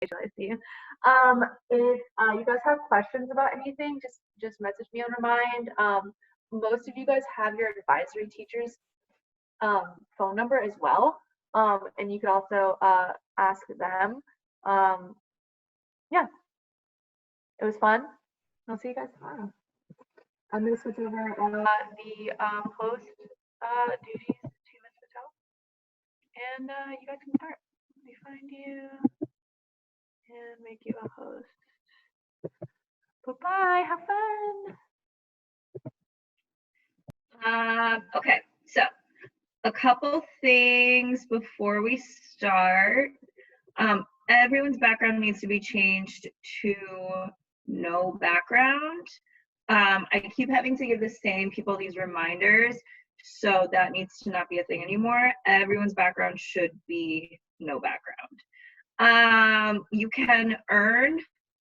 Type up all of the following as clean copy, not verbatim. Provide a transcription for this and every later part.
I see. If you guys have questions about anything, just message me on Remind. Most of you guys have your advisory teacher's phone number as well, and you could also ask them. Um, yeah, it was fun. I'll see you guys tomorrow. I'm gonna switch over the host duties to Miss Patel, and you guys can start. Let me find you and make you a host. Bye-bye. Have fun. Okay, so a couple things before we start. Everyone's background needs to be changed to no background. I keep having to give the same people these reminders, so that needs to not be a thing anymore. Everyone's background should be no background. You can earn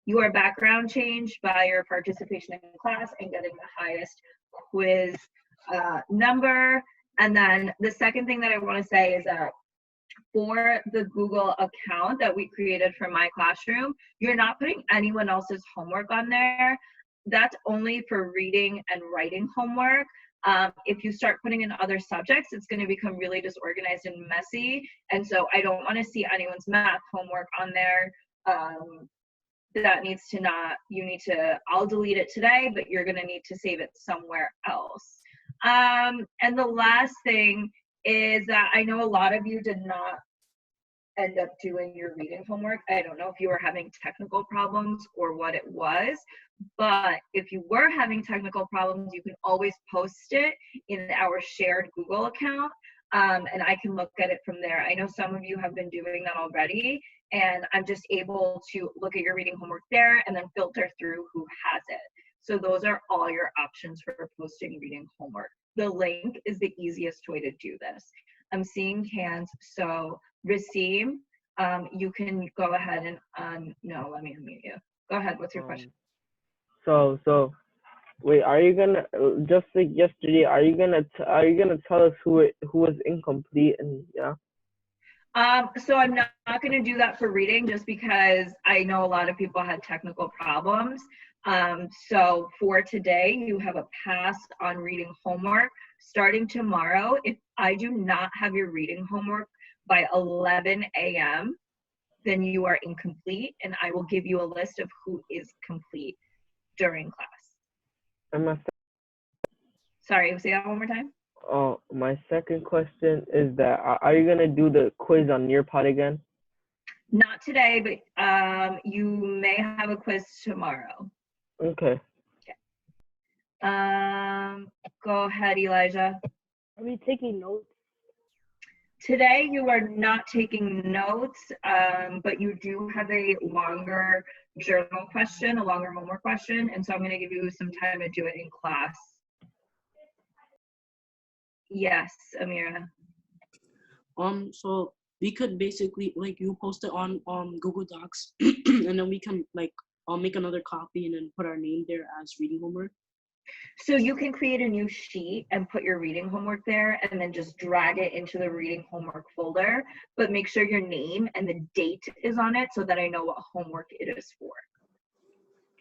your background changed by your participation in class and getting the highest quiz number. And then the second thing that I want to say is that for the Google account that we created for My Classroom, you're not putting anyone else's homework on there. That's only for reading and writing homework. If you start putting in other subjects, it's going to become really disorganized and messy. And so I don't want to see anyone's math homework on there. That needs to not, you need to, I'll delete it today, but you're going to need to save it somewhere else. And the last thing is that I know a lot of you did not end up doing your reading homework. I don't know if you were having technical problems or what it was, but if you were having technical problems, you can always post it in our shared Google account, and I can look at it from there. I know some of you have been doing that already, and I'm just able to look at your reading homework there and then filter through who has it. So those are all your options for posting reading homework. The link is the easiest way to do this. I'm seeing hands, so Rasim, you can go ahead and, no, let me unmute you. Go ahead, what's your question? So, wait, are you gonna, just like yesterday, are you gonna tell us who was incomplete and yeah? So I'm not going to do that for reading just because I know a lot of people had technical problems. So for today, you have a pass on reading homework. Starting tomorrow, if I do not have your reading homework by 11 a.m., then you are incomplete, and I will give you a list of who is complete during class. Sorry, say that one more time. Oh, my second question is that are you gonna do the quiz on Nearpod again? Not today, but you may have a quiz tomorrow. Okay. Go ahead, Elijah. Are we taking notes? Today you are not taking notes, but you do have a longer journal question, a longer homework question, and so I'm going to give you some time to do it in class. Yes, Amira. So we could basically, like, you post it on Google Docs, and then we can like make another copy and then put our name there as reading homework. So you can create a new sheet and put your reading homework there and then just drag it into the reading homework folder, but make sure your name and the date is on it so that I know what homework it is for.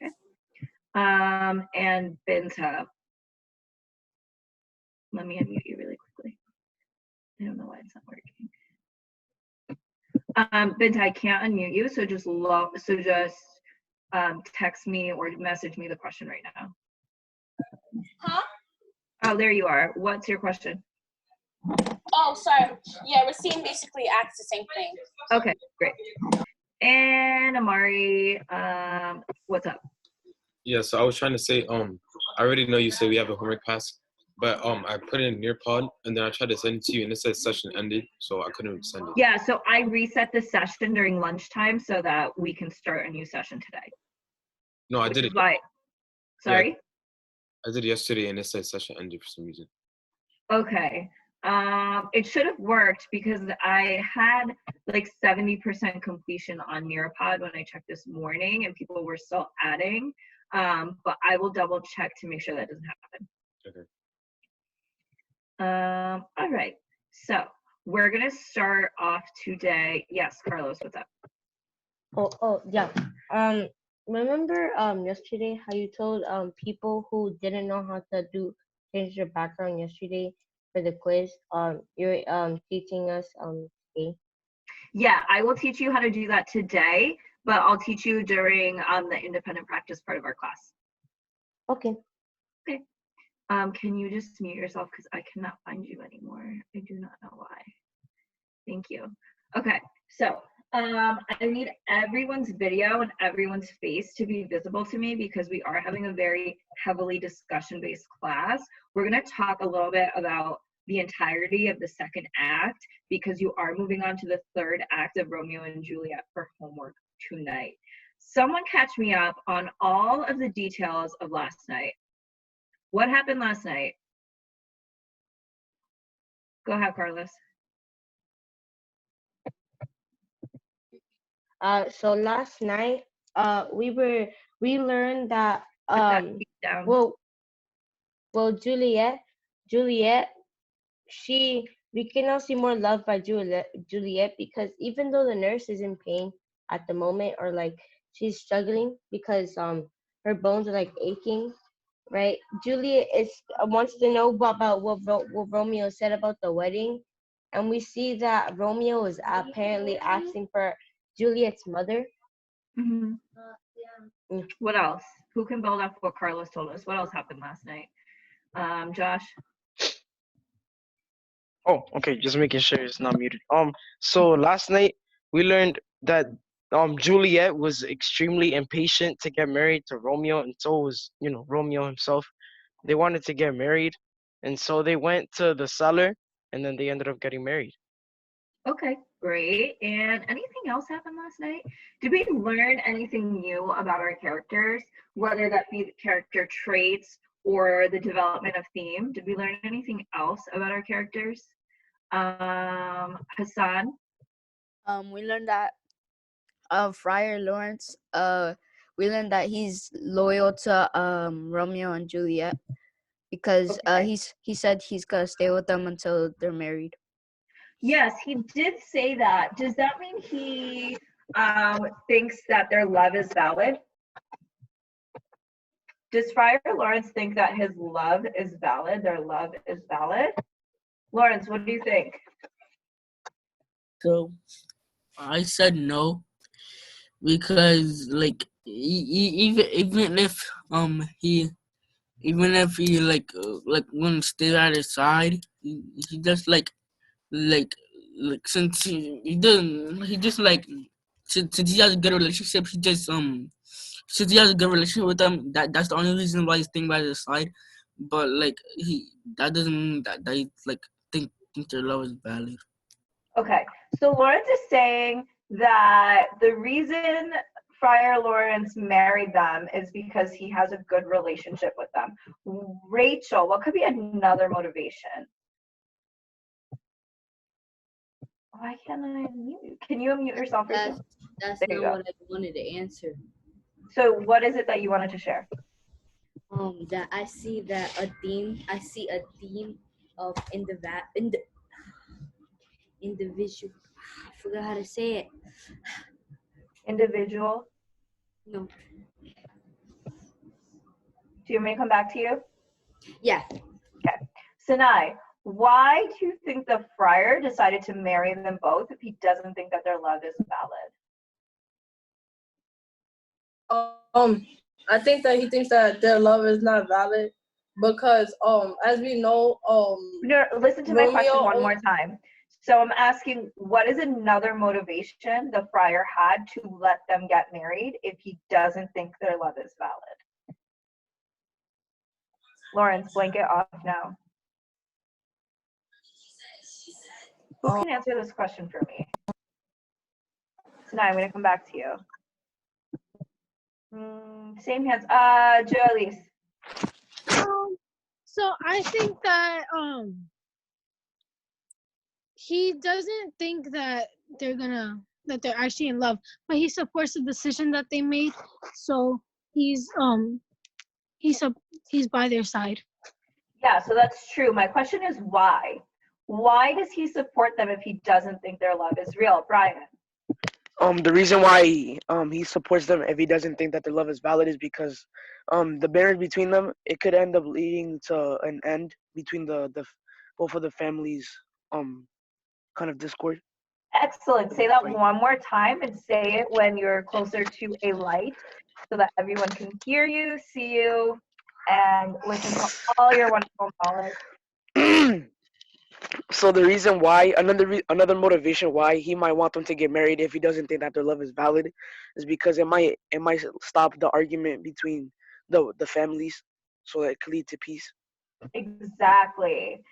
Okay. And Binta. Let me unmute you really quickly. I don't know why it's not working. Binta, I can't unmute you, so just text me or message me the question right now. Huh? Oh, there you are. What's your question? Oh, sorry. Yeah, Racine basically asks the same thing. Okay, great. And Amari, what's up? Yeah, so I was trying to say, I already know you say we have a homework pass, but I put it in Nearpod and then I tried to send it to you and it says session ended, so I couldn't send it. Yeah, so I reset the session during lunchtime so that we can start a new session today. No, I did it. Sorry? Yeah, I did it yesterday and it said session ended for some reason. Okay. It should have worked because I had like 70% completion on Nearpod when I checked this morning and people were still adding, but I will double check to make sure that doesn't happen. Okay. All right, so we're gonna start off today. Yes, Carlos, what's up? Yeah. Remember yesterday how you told people who didn't know how to change their background yesterday for the quiz? You're teaching us today. Yeah, I will teach you how to do that today, but I'll teach you during the independent practice part of our class. Okay. Okay. Can you just mute yourself because I cannot find you anymore? I do not know why. Thank you. Okay, so I need everyone's video and everyone's face to be visible to me because we are having a very heavily discussion-based class. We're gonna talk a little bit about the entirety of the second act because you are moving on to the third act of Romeo and Juliet for homework tonight. Someone catch me up on all of the details of last night. What happened last night? Go ahead, Carlos. So last night, we learned that Put that feet down. well, Juliet, we can now see more love by Juliet because even though the nurse is in pain at the moment or like she's struggling because her bones are like aching, right? Juliet wants to know about what Romeo said about the wedding, and we see that Romeo is apparently asking for Juliet's mother. Mm-hmm. What else? Who can build up what Carlos told us? What else happened last night? Josh? Oh, okay, just making sure it's not muted. So last night we learned that Juliet was extremely impatient to get married to Romeo, and so was, Romeo himself. They wanted to get married, and so they went to the cellar, and then they ended up getting married. Okay, great. And anything else happened last night? Did we learn anything new about our characters, whether that be the character traits or the development of theme? Did we learn anything else about our characters? Hassan? We learned that Friar Lawrence, we learned that he's loyal to Romeo and Juliet because Okay. he said he's gonna stay with them until they're married. Yes, he did say that. Does that mean he thinks that their love is valid? Does Friar Lawrence think that his love is valid? Their love is valid? Lawrence, what do you think? So I said no because like even if he like wouldn't stay at his side, he just like since he doesn't he just like since he has a good relationship, he just since he has a good relationship with them, that's the only reason why he's staying by his side. But like that doesn't mean that he like think their love is valid. Okay, so Lawrence is saying that the reason Friar Lawrence married them is because he has a good relationship with them. Rachel, what could be another motivation? Why can't I unmute you? Can you unmute yourself, Rachel? That's There you not go. what I wanted to answer. So what is it that you wanted to share? That I see a theme of individual. I forgot how to say it. Individual. No. Do you want me to come back to you? Yeah. Okay. Sinai, why do you think the friar decided to marry them both if he doesn't think that their love is valid? I think that he thinks that their love is not valid because as we know No, listen to my question Romeo one more time. So I'm asking, what is another motivation the friar had to let them get married if he doesn't think their love is valid? Lawrence, blanket off now. Who can answer this question for me? Sinai, I'm gonna come back to you. Same hands. Joelise. So I think that he doesn't think that they're actually in love, but he supports the decision that they made. So he's by their side. Yeah, so that's true. My question is why? Why does he support them if he doesn't think their love is real? Brian. The reason why he supports them if he doesn't think that their love is valid is because the marriage between them, it could end up leading to an end between the both of the families kind of discord. Excellent. Say that one more time and say it when you're closer to a light so that everyone can hear you, see you, and listen to all your wonderful knowledge. So the reason why another motivation why he might want them to get married if he doesn't think that their love is valid is because it might stop the argument between the families, so that it could lead to peace. Exactly.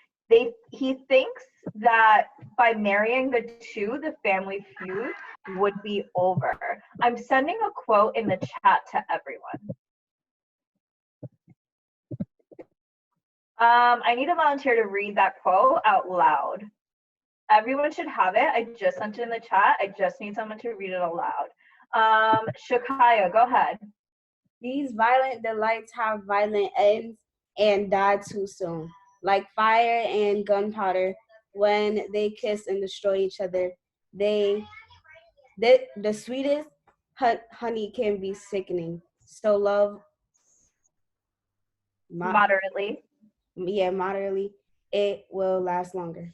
He thinks that by marrying the two, the family feud would be over. I'm sending a quote in the chat to everyone. I need a volunteer to read that quote out loud. Everyone should have it. I just sent it in the chat. I just need someone to read it aloud. Shakaya, go ahead. These violent delights have violent ends and die too soon. Like fire and gunpowder, when they kiss and destroy each other, the sweetest honey can be sickening. So love, Moderately. Yeah, moderately, it will last longer.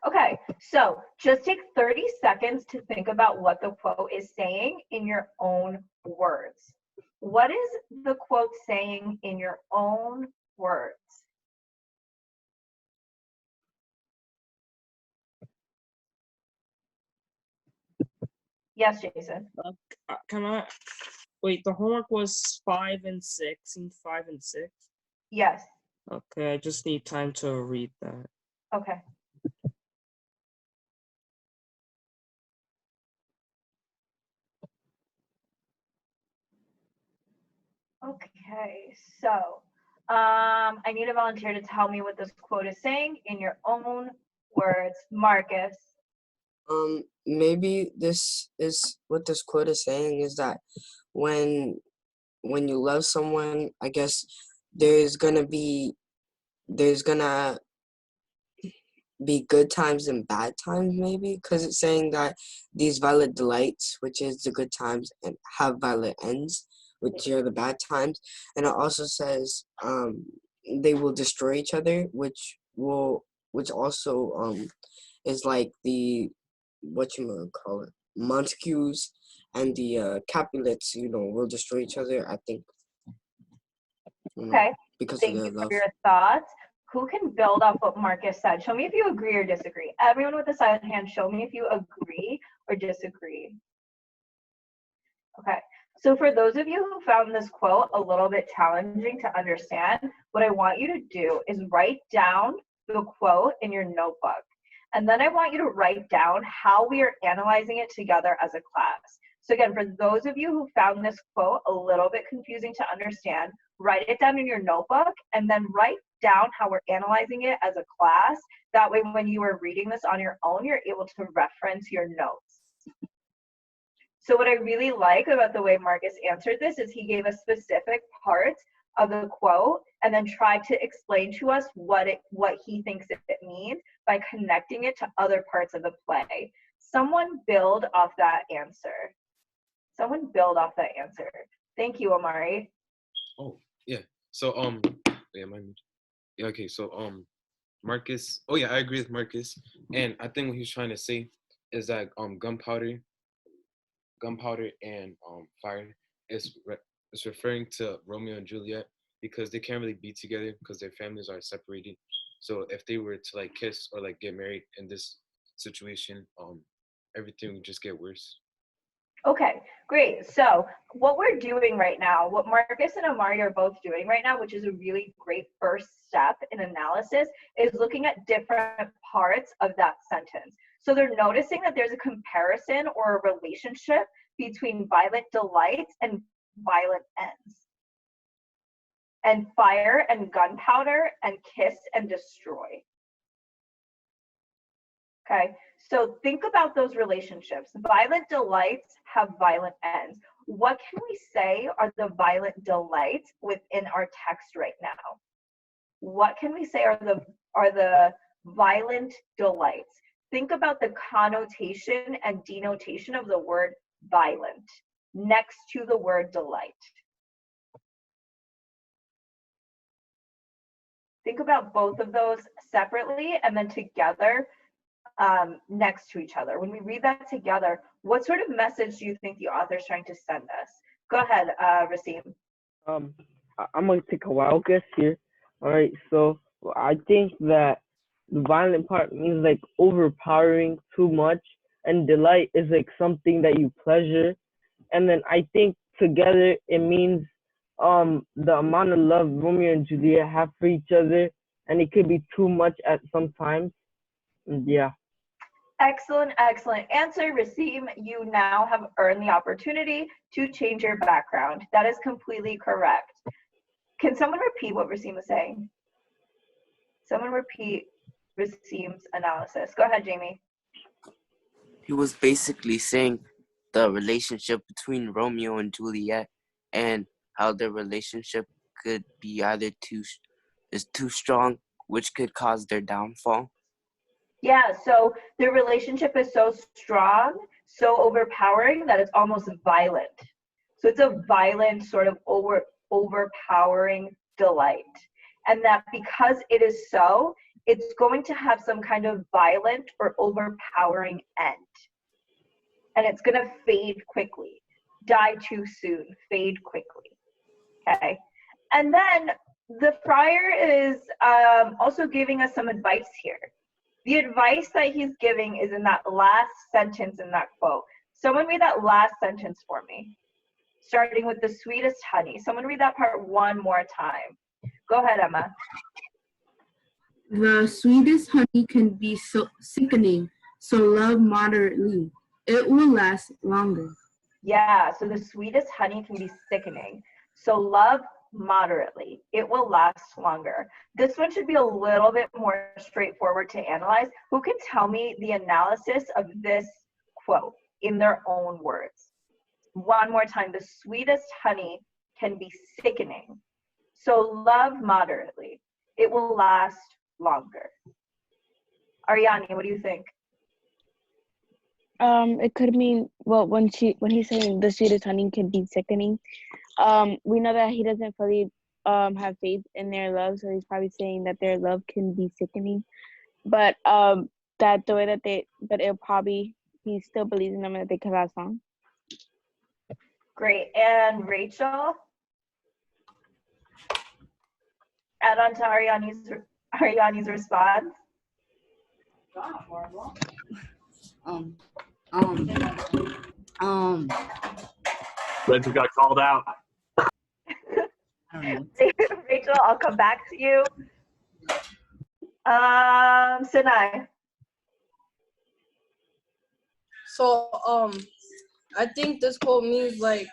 Okay, so just take 30 seconds to think about what the quote is saying in your own words. What is the quote saying in your own words? Yes, Jason. Can I wait? The homework was 5 and 6 and 5 and 6. Yes. Okay, I just need time to read that. Okay. Okay, so I need a volunteer to tell me what this quote is saying in your own words. Marcus. Maybe this is what this quote is saying is that when you love someone, I guess there's gonna be good times and bad times, maybe, because it's saying that these violent delights, which is the good times, and have violent ends, which are the bad times. And it also says they will destroy each other, which also is like the, what you gonna call it, Montagues and the Capulets, will destroy each other, I think. Okay. Because Thank of their you for love. your thoughts. Who can build off what Marcus said? Show me if you agree or disagree. Everyone with a silent hand, show me if you agree or disagree. Okay. So for those of you who found this quote a little bit challenging to understand, what I want you to do is write down the quote in your notebook. And then I want you to write down how we are analyzing it together as a class. So again, for those of you who found this quote a little bit confusing to understand, write it down in your notebook and then write down how we're analyzing it as a class. That way, when you are reading this on your own, you're able to reference your notes. So what I really like about the way Marcus answered this is he gave us specific parts of the quote and then tried to explain to us what he thinks it means by connecting it to other parts of the play. Someone build off that answer. Someone build off that answer. Thank you, Amari. Oh, yeah. So, yeah, okay, so, Marcus, oh yeah, I agree with Marcus. And I think what he's trying to say is that, gunpowder and fire is referring to Romeo and Juliet because they can't really be together because their families are separated. So if they were to like kiss or like get married in this situation, everything would just get worse. Okay, great. So what we're doing right now, what Marcus and Amari are both doing right now, which is a really great first step in analysis, is looking at different parts of that sentence. So they're noticing that there's a comparison or a relationship between violent delights and violent ends, and fire and gunpowder and kiss and destroy. Okay, so think about those relationships. Violent delights have violent ends. What can we say are the violent delights within our text right now? What can we say are the violent delights? think about the connotation and denotation of the word violent next to the word delight. Think about both of those separately and then together next to each other. When we read that together, what sort of message do you think the author is trying to send us? Go ahead, Rasim. I'm gonna take a wild guess here. All right, so I think that the violent part means like overpowering too much, and delight is like something that you pleasure. And then I think together it means the amount of love Romeo and Juliet have for each other, and it could be too much at some times. And yeah. Excellent, excellent answer, Rasim. You now have earned the opportunity to change your background. That is completely correct. Can someone repeat what Rasim was saying? Someone repeat Rasim's analysis. Go ahead, Jamie. He was basically saying the relationship between Romeo and Juliet and how their relationship could be either too strong, which could cause their downfall. Yeah, so their relationship is so strong, so overpowering that it's almost violent. So it's a violent sort of overpowering delight. And that because it is so, it's going to have some kind of violent or overpowering end. And it's going to fade quickly, die too soon, fade quickly. Okay. And then the friar is also giving us some advice here. The advice that he's giving is in that last sentence in that quote. Someone read that last sentence for me, starting with the sweetest honey. Someone read that part one more time. Go ahead, Emma. The sweetest honey can be so sickening, so love moderately. It will last longer. Yeah, so the sweetest honey can be sickening. So love moderately. It will last longer. This one should be a little bit more straightforward to analyze. Who can tell me the analysis of this quote in their own words? One more time. The sweetest honey can be sickening. So love moderately. It will last longer. Ariani, what do you think? It could mean, well, when he's saying the sweetest honey can be sickening, we know that he doesn't fully have faith in their love, so he's probably saying that their love can be sickening, but that the way that it'll probably, he still believes in them and that they can last long. Great. And Rachel? Add on to Ariani's response. Rachel got called out. Rachel, I'll come back to you. Sinai. So I think this quote means like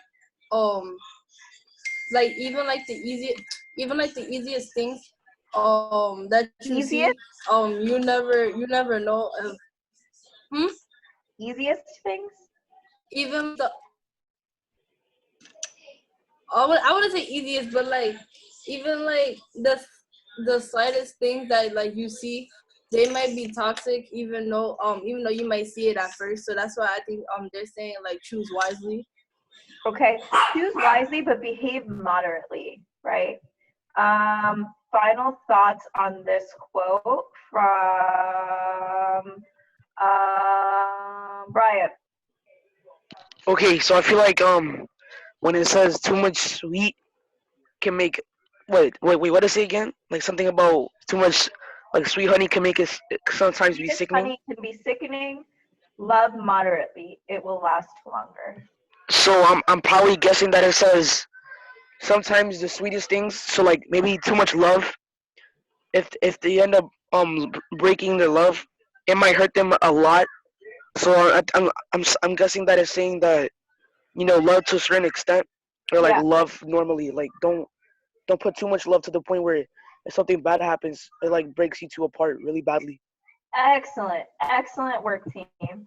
even the easiest things that you see, you never know if easiest things? Even the I wouldn't say easiest, but like even like the slightest things that like you see, they might be toxic even though you might see it at first. So that's why I think they're saying like choose wisely. Okay, choose wisely but behave moderately, right? Final thoughts on this quote from Brian. Okay, so I feel like when it says too much sweet can make wait, what is it again? Like something about too much like sweet honey can make it sometimes be sickening. Honey can be sickening. Love moderately. It will last longer. So I'm probably guessing that it says sometimes the sweetest things. So like maybe too much love. If they end up breaking their love, it might hurt them a lot. So I'm guessing that it's saying that love to a certain extent, or like love normally. Like don't put too much love to the point where if something bad happens, it like breaks you two apart really badly. Excellent work, team.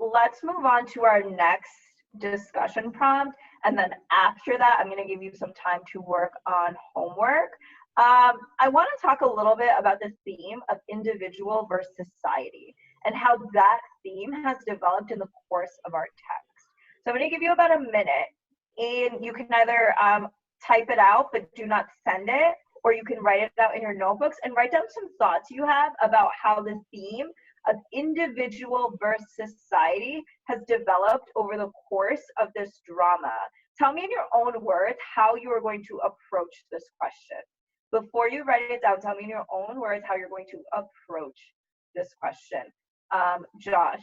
Let's move on to our next discussion prompt, and then after that I'm going to give you some time to work on homework. I want to talk a little bit about this theme of individual versus society and how that theme has developed in the course of our text. So I'm going to give you about a minute, and you can either type it out but do not send it, or you can write it out in your notebooks and write down some thoughts you have about how the theme of individual versus society has developed over the course of this drama. Tell me in your own words how you are going to approach this question. Before you write it down, tell me in your own words how you're going to approach this question. Josh.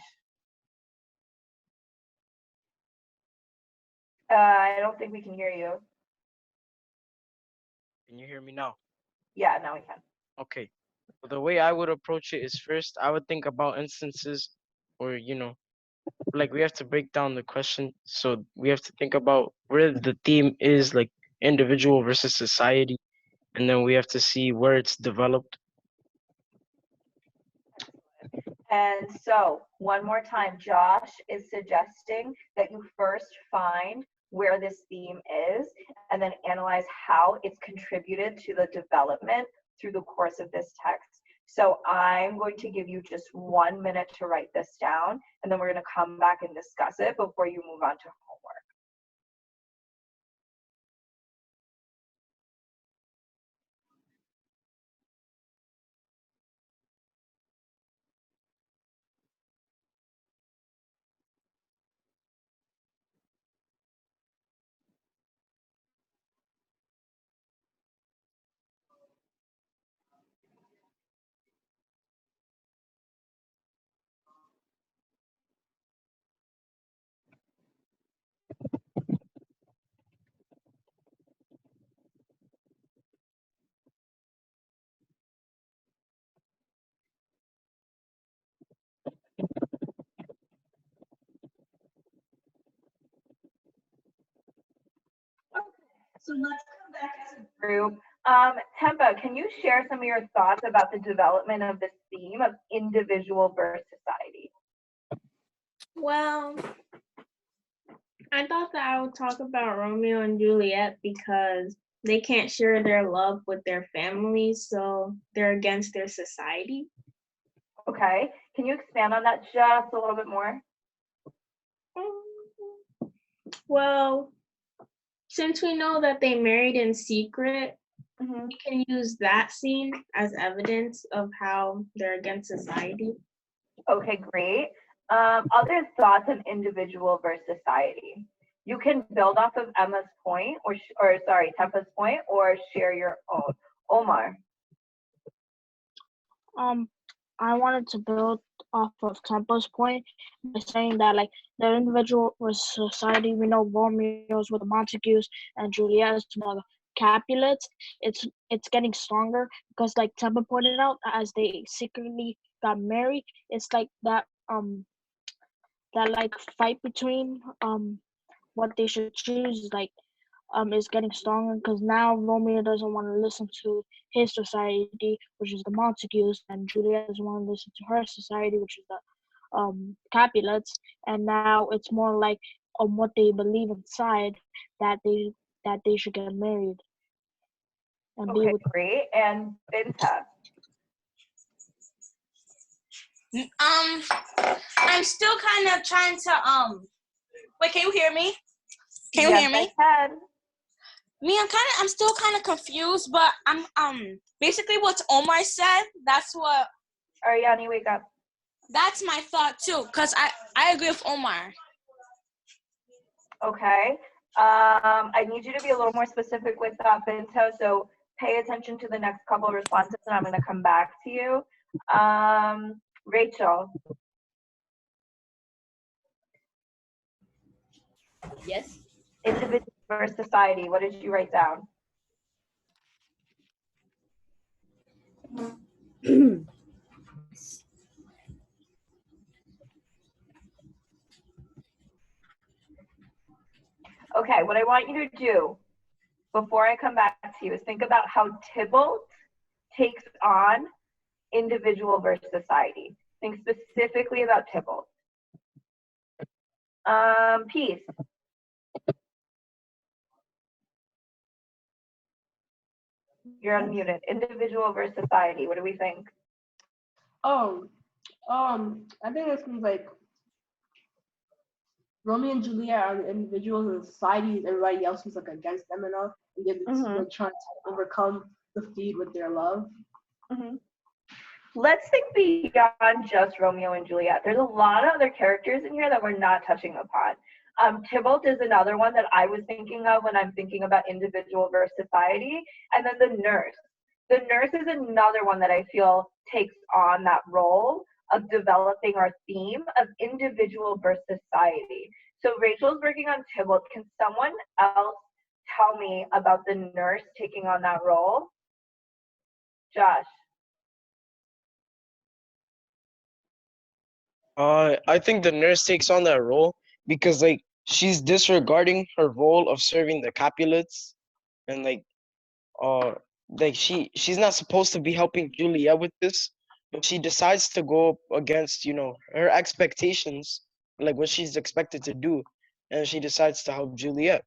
I don't think we can hear you. Can you hear me now? Yeah, now we can. Okay. Well, the way I would approach it is first, I would think about instances where, like we have to break down the question. So we have to think about where the theme is, like individual versus society. And then we have to see where it's developed. And so, one more time, Josh is suggesting that you first find where this theme is and then analyze how it's contributed to the development through the course of this text. So I'm going to give you just 1 minute to write this down, and then we're going to come back and discuss it before you move on to homework. So let's come back as a group. Tempa, can you share some of your thoughts about the development of this theme of individual versus society? Well, I thought that I would talk about Romeo and Juliet because they can't share their love with their families, so they're against their society. Okay, can you expand on that just a little bit more? Well, since we know that they married in secret, we can use that scene as evidence of how they're against society. Okay, great. Other thoughts on individual versus society? You can build off of Emma's point, or sorry, Tempa's point, or share your own. Omar. I wanted to build off of Tempa's point by saying that like the individual versus society, we know Romeo's with the Montagues and Juliet's with the Capulets. It's getting stronger because like Tempa pointed out, as they secretly got married, it's like that like fight between what they should choose like is getting stronger because now Romeo doesn't want to listen to his society, which is the Montagues, and Juliet doesn't want to listen to her society, which is the Capulets. And now it's more like what they believe inside that they should get married. And okay, great. And Binta. I'm still kind of trying to wait, can you hear me? Can you hear me? I can. I'm still kind of confused, but I'm basically what Omar said, that's what Ariani, wake up. That's my thought too, because I agree with Omar. Okay. I need you to be a little more specific with that, Binto, so pay attention to the next couple of responses and I'm going to come back to you. Rachel. Yes. Individual versus society. What did you write down? Okay, what I want you to do before I come back to you is think about how Tybalt takes on individual versus society. Think specifically about Tybalt. Peace. You're unmuted. Individual versus society. What do we think? I think this means like Romeo and Juliet are the individuals and society is everybody else who's like against them enough, and they're just like trying to overcome the feud with their love. Let's think beyond just Romeo and Juliet. There's a lot of other characters in here that we're not touching upon. Tybalt is another one that I was thinking of when I'm thinking about individual versus society. And then the nurse. The nurse is another one that I feel takes on that role of developing our theme of individual versus society. So Rachel's working on Tybalt. Can someone else tell me about the nurse taking on that role? Josh. I think the nurse takes on that role because like she's disregarding her role of serving the Capulets, and like she's not supposed to be helping Juliet with this, but she decides to go against, you know, her expectations, like what she's expected to do, and she decides to help Juliet.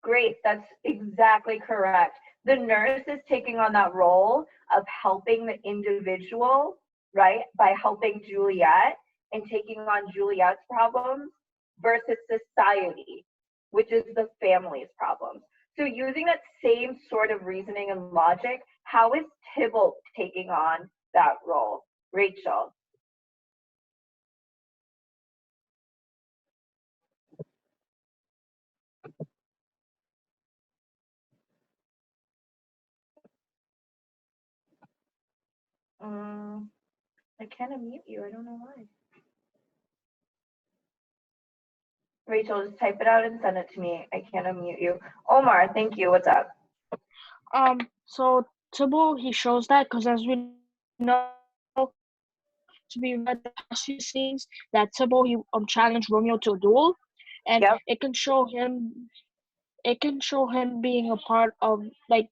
Great, that's exactly correct. The nurse is taking on that role of helping the individual, right, by helping Juliet and taking on Juliet's problems versus society, which is the family's problems. So using that same sort of reasoning and logic, how is Tybalt taking on that role? Rachel. I can't unmute you. I don't know why. Rachel, just type it out and send it to me. I can't unmute you. Omar, thank you. What's up? So Tybalt, he shows that because as we know, to be read the past few scenes, that Tybalt he challenged Romeo to a duel, and it can show him being a part of like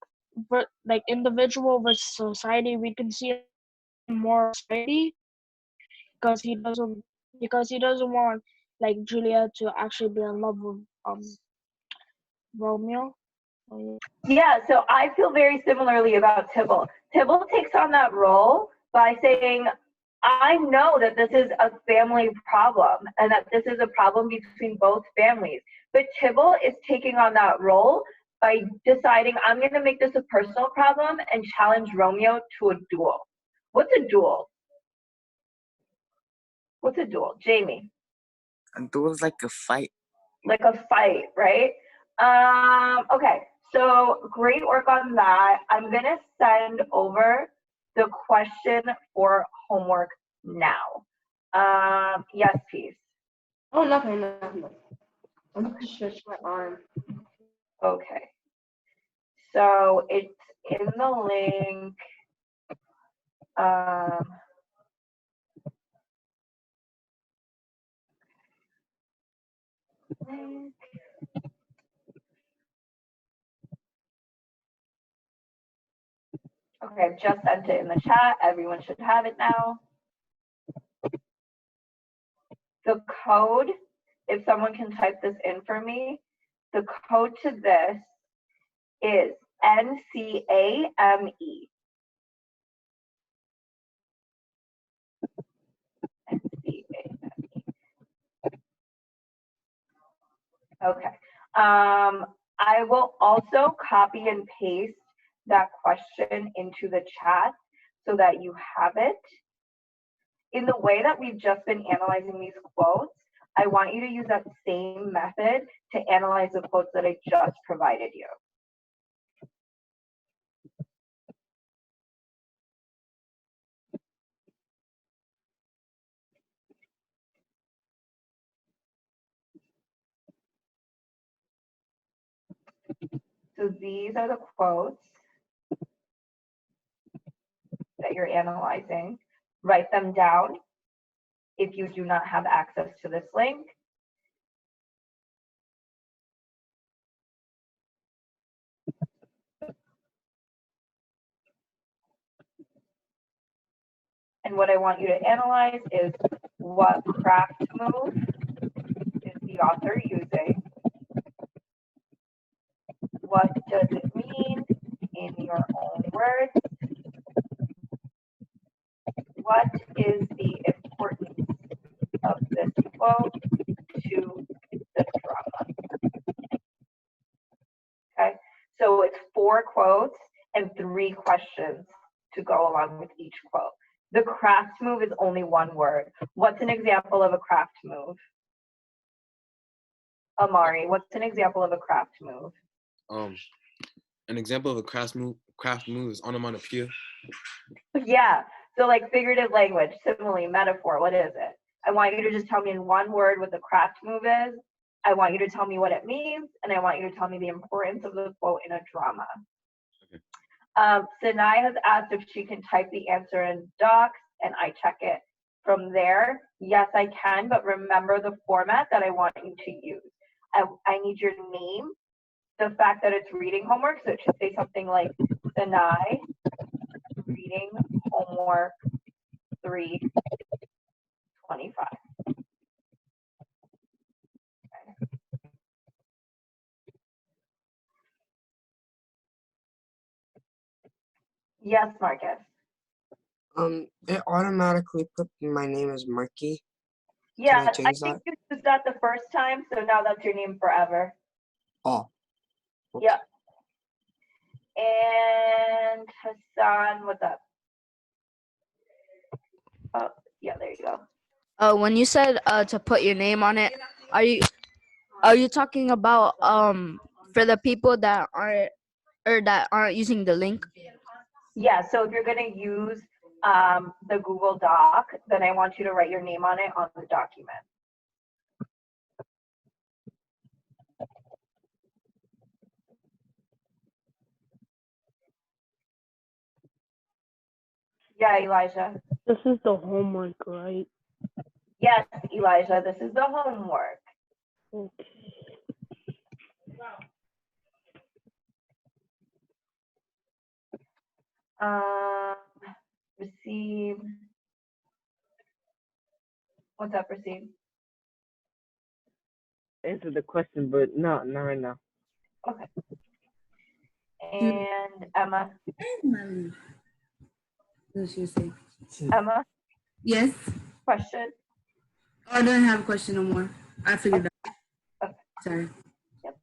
individual versus society. We can see more society because he doesn't want like Juliet to actually be in love with Romeo. Yeah, so I feel very similarly about Tybalt. Tybalt takes on that role by saying, I know that this is a family problem and that this is a problem between both families. But Tybalt is taking on that role by deciding, I'm going to make this a personal problem and challenge Romeo to a duel. What's a duel? What's a duel? Jamie. A duel is like a fight. Like a fight, right? Okay, so great work on that. I'm going to send over the question for homework now. Yes, please. Oh, nothing. I'm just stretching my arm. Okay. So it's in the link. Okay, I've just sent it in the chat. Everyone should have it now. The code, if someone can type this in for me, the code to this is NCAME. Okay. I will also copy and paste that question into the chat so that you have it. In the way that we've just been analyzing these quotes, I want you to use that same method to analyze the quotes that I just provided you. So these are the quotes that you're analyzing. Write them down if you do not have access to this link. And what I want you to analyze is what craft move is the author using? What does it mean in your own So it's 4 quotes and 3 questions to go along with each quote. The craft move is only 1 word. What's an example of a craft move? Amari, what's an example of a craft move? An example of a craft move is onomatopoeia. Yeah, so like figurative language, simile, metaphor, what is it? I want you to just tell me in 1 word what the craft move is. I want you to tell me what it means, and I want you to tell me the importance of the quote in a drama. Sinai has asked if she can type the answer in docs, and I check it from there. Yes, I can, but remember the format that I want you to use. I need your name, the fact that it's reading homework, so it should say something like Sinai reading homework 325. Yes, Marcus. It automatically put my name as Marky. Yeah, Can I change think that? you used that the first time, so now that's your name forever. Oh, Yep. And Hassan, what's up? Oh, yeah, there you go. When you said to put your name on it, are you talking about for the people that aren't using the link? Yeah, so if you're gonna use the Google Doc, then I want you to write your name on it on the document. Yeah, Elijah. This is the homework, right? Yes, Elijah, this is the homework. Okay. Receive. What's up, receive? Answer the question, but not right now. Okay. And Emma. Emma, Yes. question? Oh, I don't have a question no more. I figured out. Okay. Sorry. Yep.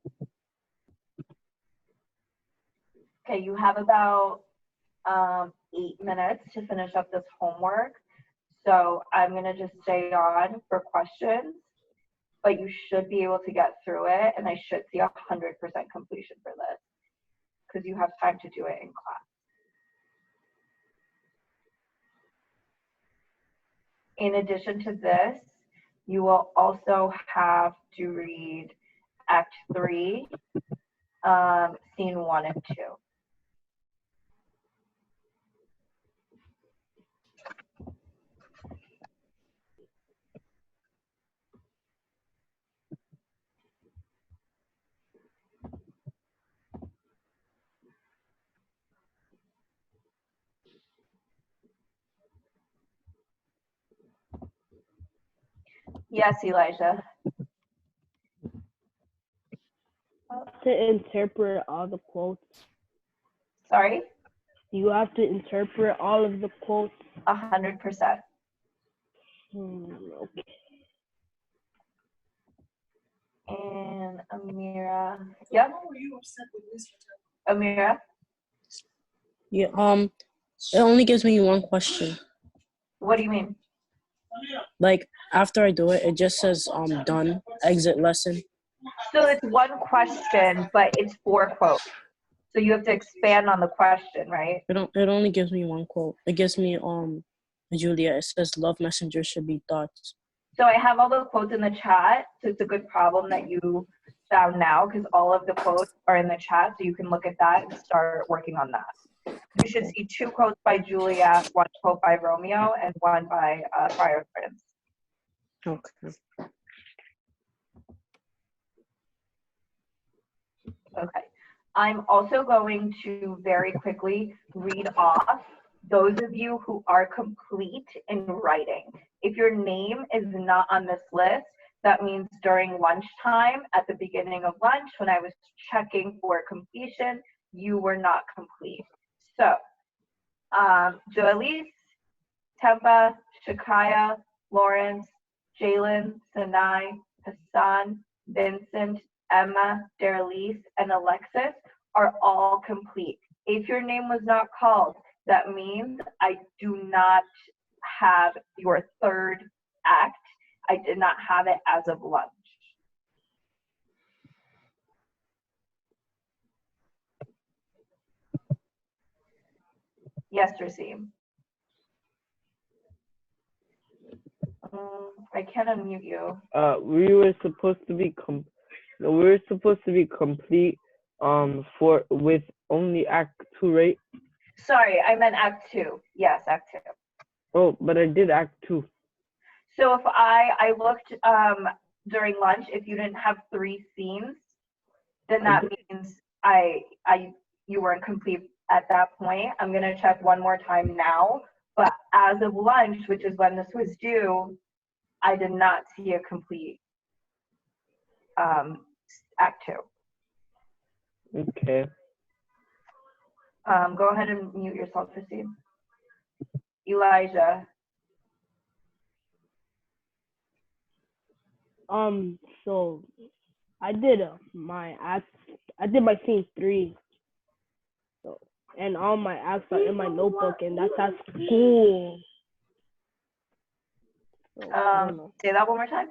Okay, you have about 8 minutes to finish up this homework. So I'm gonna just stay on for questions, but you should be able to get through it, and I should see 100% completion for this because you have time to do it in class. In addition to this, you will also have to read Act 3, Scene 1 and 2. Yes, Elijah. To interpret all the quotes. Sorry? You have to interpret all of the quotes. 100%. Okay. And Amira. Yep. Amira. Yeah. It only gives me 1 question. What do you mean? Like after I do it, it just says done. Exit lesson. So it's 1 question, but it's 4 quotes. So you have to expand on the question, right? It only gives me 1 quote. It gives me Julia. It says love messengers should be thoughts. So I have all the quotes in the chat. So it's a good problem that you found now because all of the quotes are in the chat. So you can look at that and start working on that. You should see 2 quotes by Julia, 1 quote by Romeo, and 1 by Friar Prince. Okay. Okay. I'm also going to very quickly read off those of you who are complete in writing. If your name is not on this list, that means during lunchtime, at the beginning of lunch, when I was checking for completion, you were not complete. So, Joelise, Tempa, Shakaya, Lawrence, Jalen, Sinai, Hassan, Vincent, Emma, Darelise, and Alexis are all complete. If your name was not called, that means I do not have your third act. I did not have it as of lunch. Yes, Rasim. I can't unmute you. We were supposed to be complete for with only Act 2, right? Sorry, I meant Act 2. Yes, Act 2. Oh, but I did Act 2. So if I looked during lunch, if you didn't have 3 scenes, then that means you weren't complete at that point. I'm gonna check one more time now, but as of lunch, which is when this was due, I did not see a complete Act 2. Okay. Go ahead and mute yourself, Christine. Elijah. So I did my scene 3. So, and all my acts are in my notebook, and that's at school. So, I don't know. Say that one more time.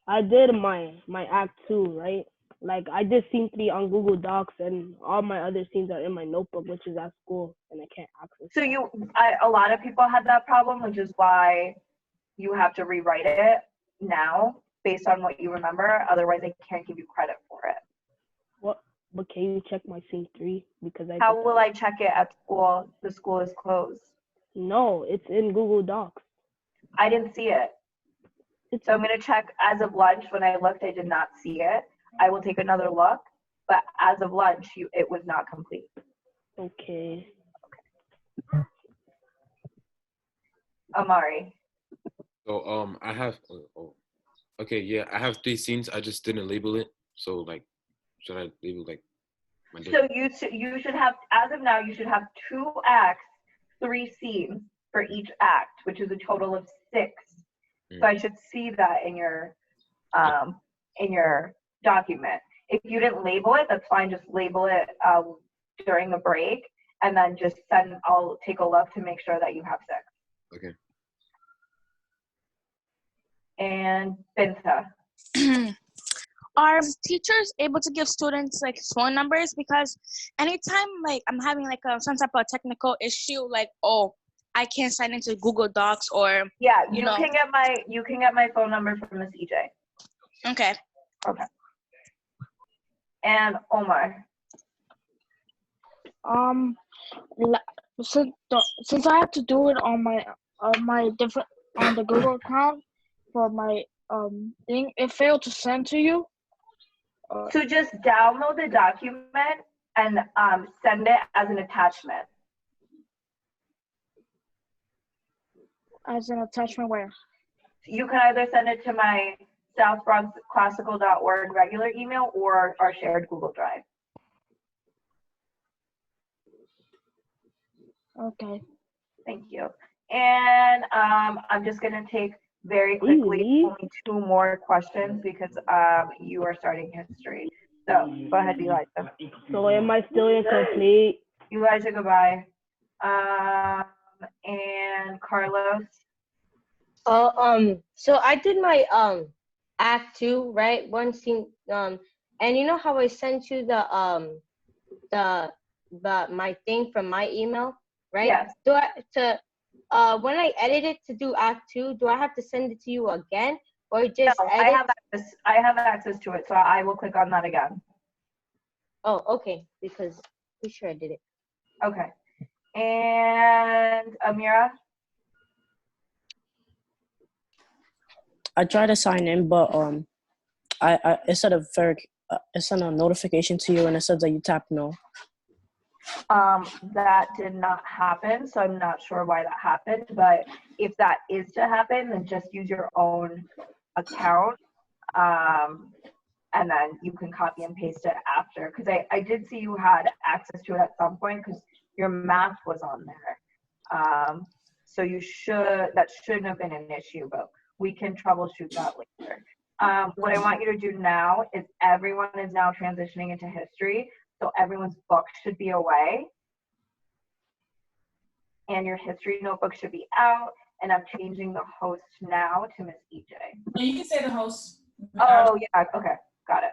I did my Act 2, right? Like I did scene 3 on Google Docs, and all my other scenes are in my notebook, which is at school, and I can't access. So a lot of people had that problem, which is why you have to rewrite it now based on what you remember. Otherwise, they can't give you credit for it. What? But can you check my scene 3? Because How will I check it at school? The school is closed. No, it's in Google Docs. I didn't see it. So I'm gonna check as of lunch. When I looked, I did not see it. I will take another look, but as of lunch, it was not complete. Okay. Amari. So I have okay, yeah, I have 3 scenes. I just didn't label it. So like, should I label like my So you should have, as of now, you should have 2 acts, 3 scenes for each act, which is a total of 6. So I should see that in your document. If you didn't label it, that's fine. Just label it during the break, and then just I'll take a look to make sure that you have 6. Okay. And Binta. Are teachers able to give students like phone numbers? Because anytime like I'm having like some type of technical issue, like I can't sign into Google Docs, or yeah, you can get my phone number from Miss EJ. Okay. Okay. And Omar. Since I have to do it on my different on the Google account for my thing, it failed to send to you. So just download the document and send it as an attachment. As an attachment where? You can either send it to my southbronxclassical.org regular email or our shared Google Drive. Okay. Thank you. And I'm just going to take very quickly only 2 more questions because you are starting history. So go ahead, Elijah. So am I still incomplete? Elijah, goodbye. And Carlos. So I did my Act 2, right? One scene. And you know how I sent you the my thing from my email, right? Yes. Do I when I edit it to do Act 2, do I have to send it to you again, or just no, edit? I have access to it, so I will click on that again. Oh, okay. Because pretty sure I did it. Okay. And Amira. I tried to sign in, but it said it sent a notification to you, and it says that you tapped no. That did not happen, so I'm not sure why that happened. But if that is to happen, then just use your own account, and then you can copy and paste it after. Because I did see you had access to it at some point because your math was on there. So that shouldn't have been an issue, but we can troubleshoot that later. What I want you to do now is everyone is now transitioning into history. So everyone's book should be away. And your history notebook should be out. And I'm changing the host now to Miss EJ. And you can say the host. Oh, yeah. Okay. Got it.